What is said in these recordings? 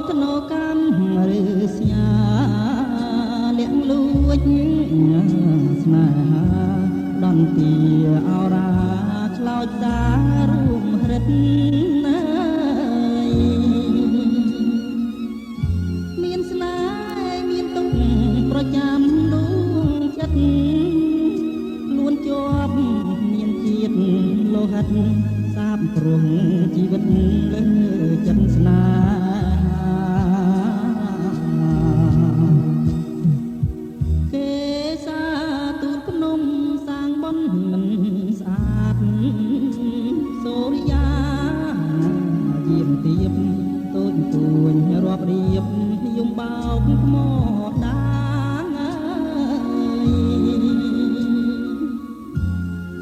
ធ្នោកម្មឬស្ញាលាក់លួចស្នេហាដន្ទាអរាឆ្លោចសាររួមរិទ្ធណាយមានស្នេហ៍មានទុកប្រចាំដួងចិត្តខ្លួនជាប់មានជាតិលោហិតសាបព្រោះជីវិតលើចិត្តស្នេហាគេសាទូលភ្នំសាងបនមិនស្អាតសូរិយាយាមទៀបតូចទួញរាប់រៀបយំបោកថ្មដា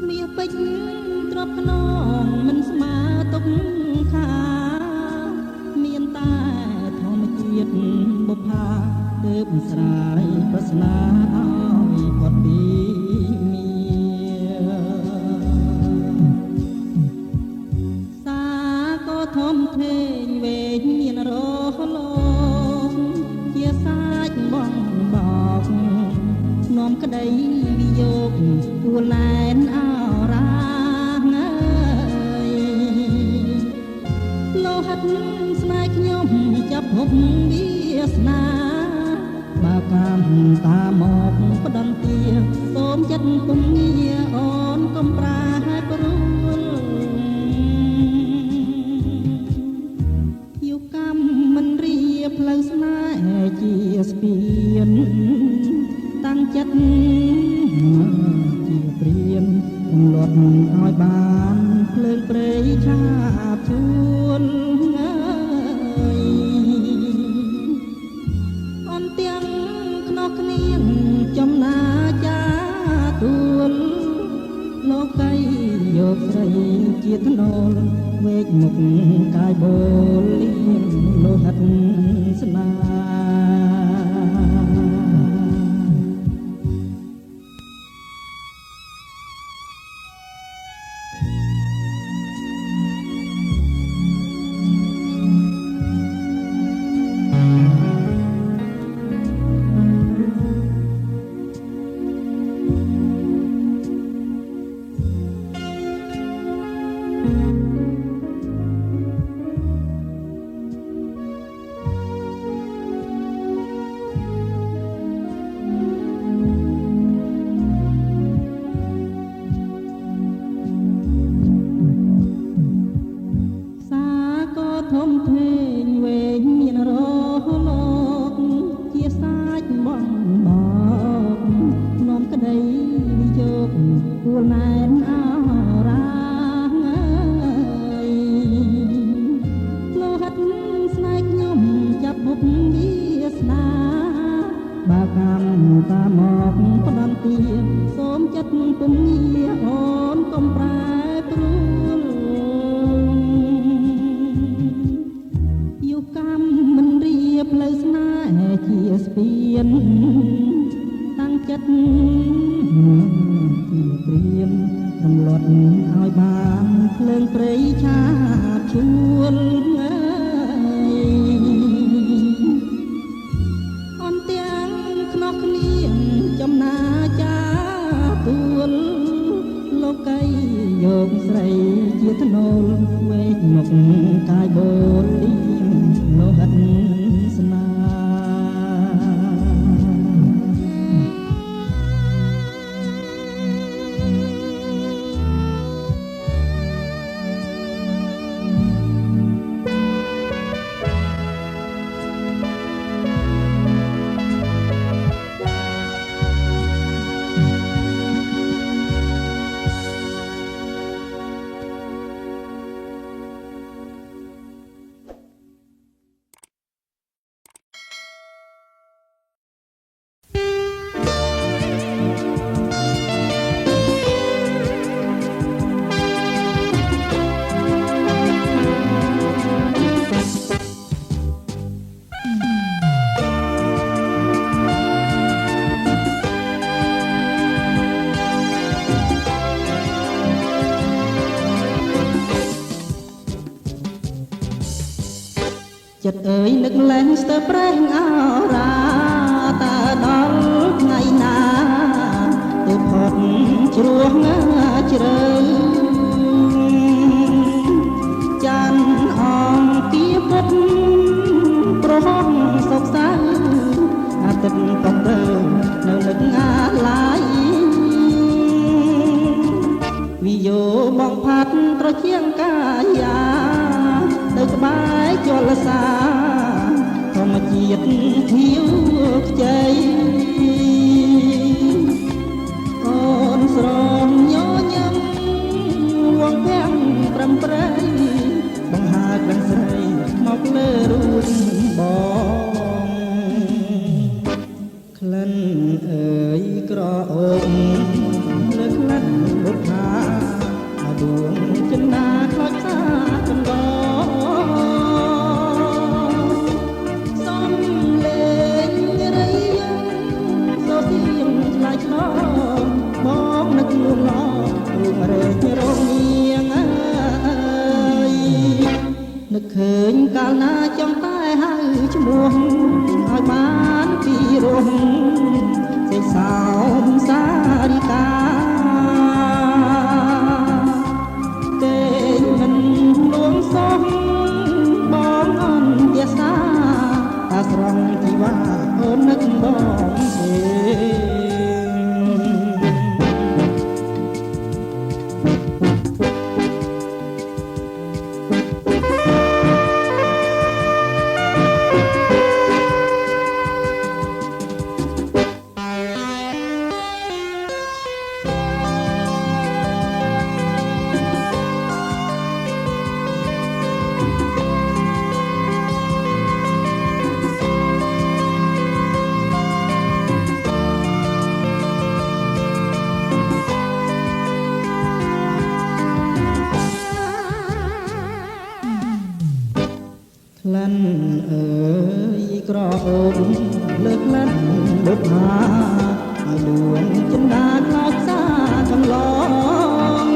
មាសពេជ្រទ្រព្យខ្នងមិនស្មើទុកខាមានតែធម្មជាតិបុប្ផាទើបស្រាយប្រស្នាឲ្យផុតពីមាសាក៏ធំធេងវែងមានរលងជាសាច់បងបោកនាំក្តីវិយោគគួរណែនអរាលោហិតស្នេហ៍ខ្ញុំចាប់ហុកវាសនាបើកាមតាមកផ្ដន្ទាសូមចិត្តពុំងារអូនកុំប្រាព្រោះយុកម្មមិនរៀបផ្លូវស្នេហ៍ជាស្ពានតាំងចិត្តជាព្រានកំលត់ឲ្យបានភ្លើងព្រៃឆាបជួនអនទាំងខ្នោះគ្នាចំណាចាទួល លោកីយកស្រីជាធ្នូលវេកមុខកាយបូលលៀនលោហិតស្នាធំធេងវែងមានរលោកជាសាច់បងបោកនាំក្តីវិយោគគួរណែនអរាលោហិតស្នេហ៍ខ្ញុំចាប់មុខវាសនាបើកម្មតាមកផ្ដន្ទាសូមចិត្តពុំងារអូនកុំប្រែប្រួលកម្មមិនរៀបផ្លូវស្នេហ៍ជាស្ពានតាំងចិត្តជាព្រានរំលត់ឲ្យបានភ្លើងព្រៃឆាបជួលអនទាំងខ្នោះគ្នាចំណាចាទួលលោកីយកស្រីជាធ្នូលវេកមុខកាយបូលលៀនលោហិតស្នា ងស្ទើរប្រេងអរាតើដល់ថ្ងៃណាទៅផុតជ្រោះងាជ្រៅចានអង្គាពុតប្រហោះសុខសៅអាទិត្យកំរើនៅនឹកអាឡាយវិយោបងផាត់ត្រជាងកាយានៅក្បែរជលសាធម្មជាតិធៀវខ្ចីអូនស្រមញញឹមវងភាំងប្រំប្រៃបង្ហើបដឹងស្រីមកលើរួចបងក្លិនអើយក្រអូបលើក្លិនបុប្ផាដួងចិន្តាខ្លោចសាកណ្ដោសំលេងរីយ៉ាងសូសៀងឆ្លៃឆ្លោបងនឹកលួងឡរឿងរែករងៀងអើយនឹកឃើញកាលណាចង់តែហៅឈ្មោះឲ្យបានពីរោះសេចសោមសារិកាបងអនទាសាតាស្រងជីវ៉ាអូននឹកបងទេក្លិនអើយក្រអូបលើក្លិនបុប្ផាឲ្យលួងចិន្តាខ្លោចសាកន្លង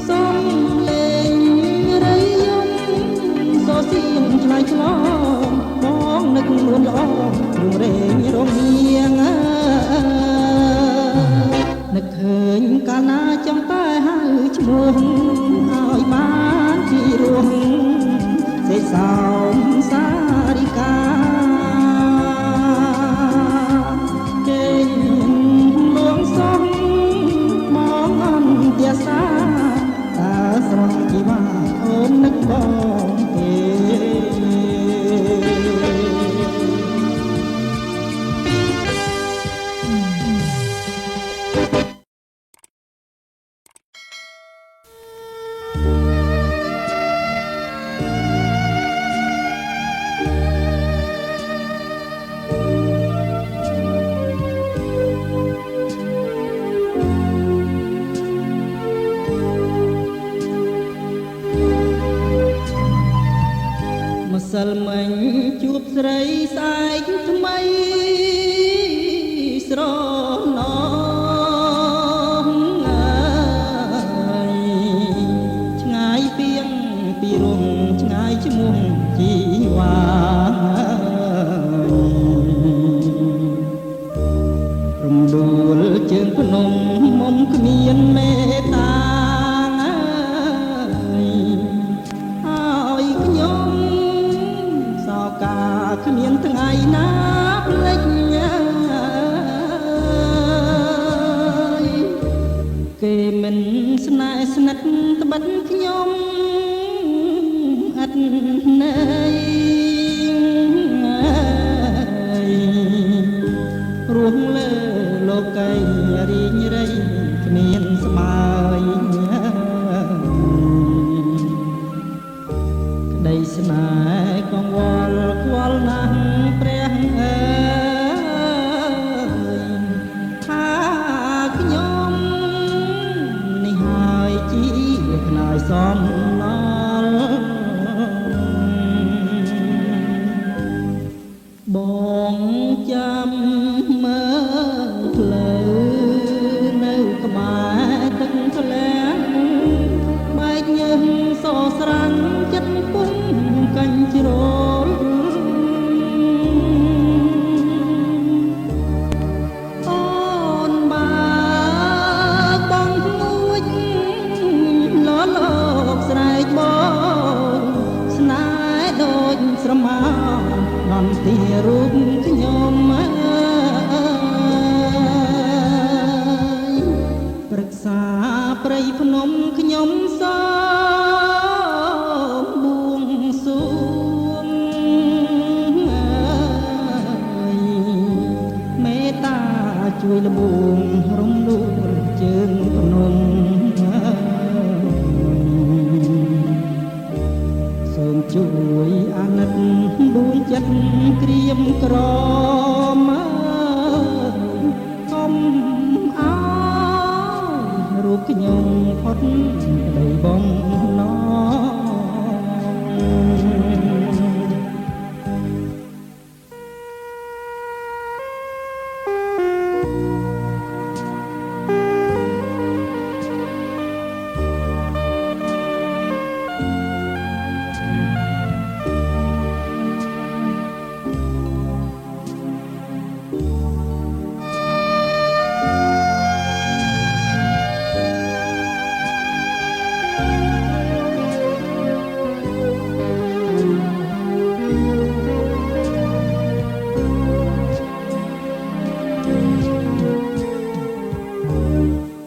សំលេងរីយំសូសៀងឆ្លៃឆ្លងបងនឹកលួនល្អរឿងរែងរងៀងនឹកឃើញកាលណាចង់តែហៅឈ្មោះឲ្យបានទីរស់សេចសោមសារិកាគេលួងសំមកអនទាសាតាស្រងជីវ៉ាអូននឹកបងទេម្សិលមិញជួបស្រីស្អែកថ្មីស្រណងអើយឆ្ងាយពីងពីរងឆ្ងាយឈ្មោះជីវ៉ារំដួលជើងភ្នំមុំគ្មានមេត្តាគ្មានថ្ងៃណាភ្លេចគេមិនស្នេហ៍ស្និទ្ធត្បិតខ្ញុំអត់ន័យរួមលើលោកីរីងរៃគ្មានស្បើយក្តីស្នេហ៍កង្វល់ខ្វល់ណាស់ព្រះអើយថាខ្ញុំនេះហើយជាខ្នើយសំណល់បងចាំមើលផ្លូវនៅក្បែរទឹកធ្លាក់បែកញើសសស្រាំងចិត្តពុំកាញ់ជ្រោ ក្រមានំទីរូបខ្ញុំប្រឹក្សាព្រៃភ្នំខ្ញុំសបួងសួងមេត្តាជួយលបួងរំដួលជើងភ្នំសូមជួយអាណិតដួងចិត្តក្រៀមក្រមកុំអោរូបខ្ញុំផុតក្តីបំណង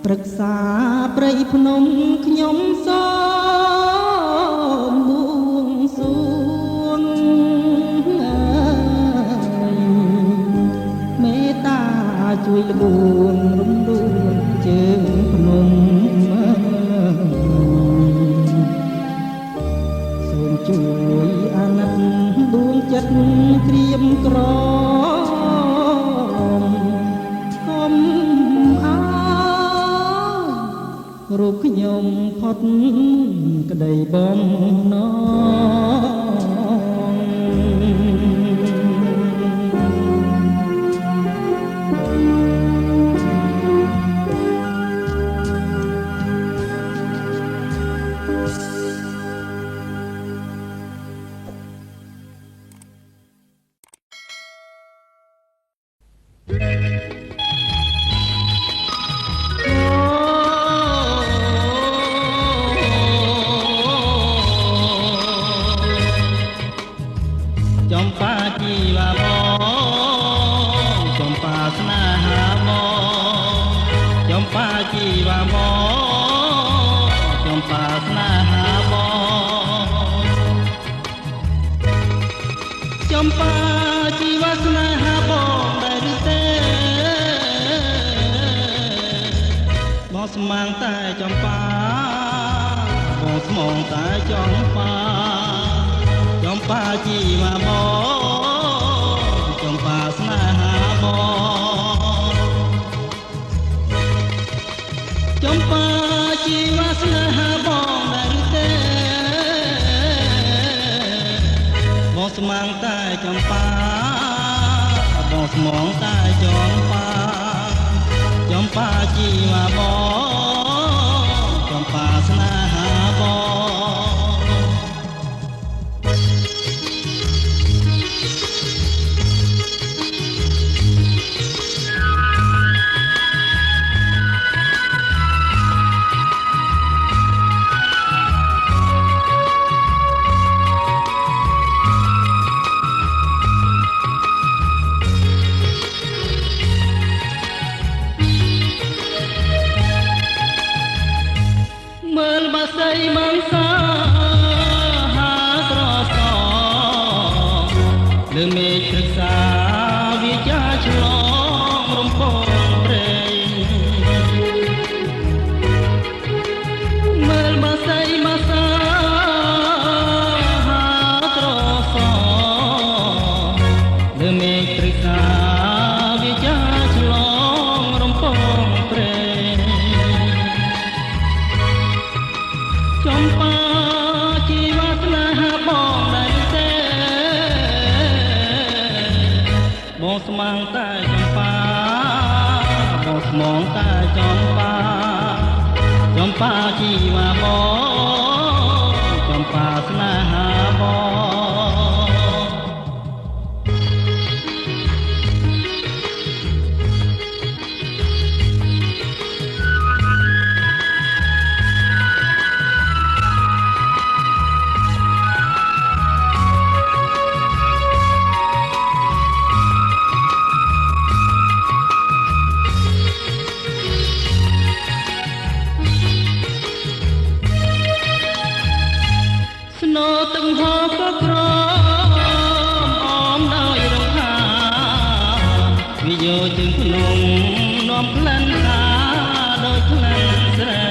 ប្រឹក្សាព្រៃភ្នំខ្ញុំសបួងសួងមេត្តាជួយលបួងរំដួលជើងភ្នំសូមជួយអាណិតដួងចិត្តក្រៀមក្រកុំអោរូបខ្ញុំផុតក្តីបំណងចំបាជីវ៉ាបងចំបាស្នេហាបងចំបាជីវ៉ាបងចំបាស្នេហាបងចំបាជីវ៉ាស្នេហាបងដែរឬទេបងស្មានតែចំបាបងស្មងតែចំបាចំបាជីវ៉ាបងចំបាស្នេហាបងចំបាជីវ៉ាស្នេហាបងដែរឬទេបងស្មានតែចំបាបងស្មងតែចំបាចំបាជីវ៉ាបងចំបាស្នេហាបងមើលបាសីមងសាហាស្រសលើមេឃព្រឹក្សាវាចាឆ្លងរំពងព្រៃមើលបាសីមកសាហាស្រសលើមេឃព្រឹក្សាវាចាឆ្លងរំពងព្រៃចំបាជីវ៉ាស្នេហាបងដែរទេបងស្មានតែចំបាបងស្មងតែចំបាចំបាជីវ៉ាបងចំបាស្នេហាបង ដូចជើងភ្នំនាំក្លិនថាដូចក្លិនស្រី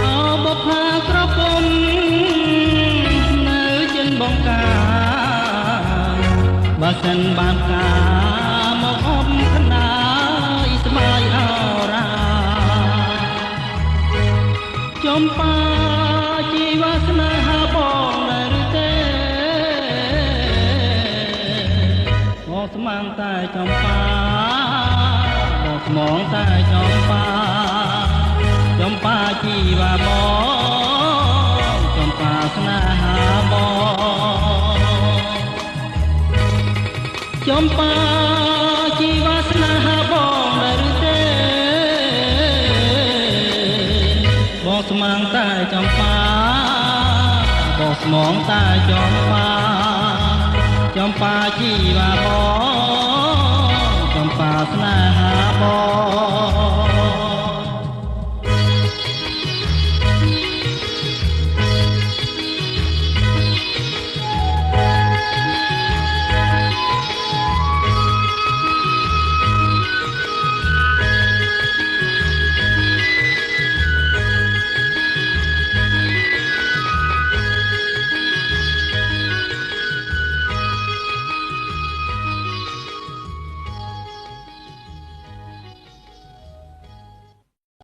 អោបុផាក្រពុំនៅចិនបងកាបើសិនបានការមកអបខណាយស្បាយអរា ចំបាជីវស្នេហាបងនៅឬទេបងស្មានតែចំបាបងស្មងតែចំបាចំបាជីវបងចំបាស្នេហាបងចំបាជីវស្នេហាបងនៅឬទេបងស្មាងតែចំបាបងស្មងតែចំបាចំបាជីវបងចំបាស្នេហាបង